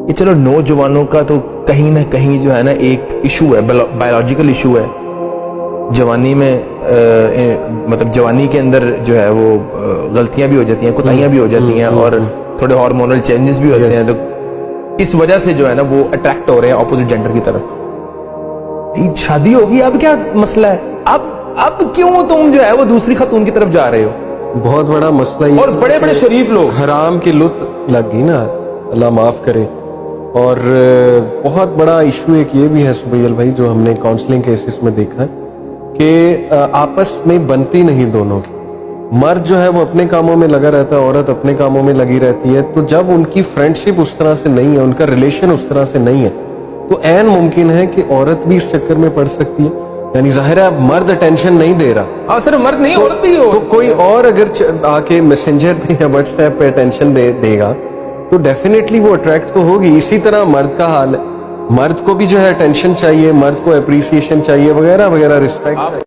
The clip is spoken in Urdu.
کہ چلو نوجوانوں کا تو کہیں نہ کہیں جو ہے نا ایک ایشو ہے، بایولوجیکل ایشو ہے جوانی میں، مطلب جوانی کے اندر جو ہے وہ غلطیاں بھی ہو جاتی ہیں، کوتاہیاں بھی ہو جاتی ہیں، اور تھوڑے ہارمونل چینجز بھی ہوتے ہیں، تو اس وجہ سے جو ہے نا وہ اٹریکٹ ہو رہے ہیں اپوزٹ جینڈر کی طرف. شادی ہوگی اب کیا مسئلہ ہے؟ اب کیوں تم جو ہے وہ دوسری خاتون کی طرف جا رہے ہو؟ بہت بڑا مسئلہ یہ، اور بڑے بڑے شریف لوگ، حرام کی لت لگ گئی نا، اللہ معاف کرے. اور بہت بڑا ایشو ایک یہ بھی ہے سبیل بھائی، جو ہم نے کاؤنسلنگ کیسز میں دیکھا ہے کہ آپس میں بنتی نہیں دونوں کی. مرد جو ہے وہ اپنے کاموں میں لگا رہتا ہے، عورت اپنے کاموں میں لگی رہتی ہے. تو جب ان کی فرینڈشپ اس طرح سے نہیں ہے، ان کا ریلیشن اس طرح سے نہیں ہے، تو عین ممکن ہے کہ عورت بھی اس چکر میں پڑ سکتی ہے. یعنی ظاہر ہے اب مرد اٹینشن نہیں دے رہا، صرف مرد نہیں، عورت بھی ہو، تو کوئی اور اگر آ کے میسنجر پہ یا واٹس ایپ پہ اٹینشن دے گا تو ڈیفینیٹلی وہ اٹریکٹ تو ہوگی. اسی طرح مرد کا حال ہے، مرد کو بھی جو ہے اٹینشن چاہیے، مرد کو اپریسیشن چاہیے وغیرہ وغیرہ، رسپیکٹ.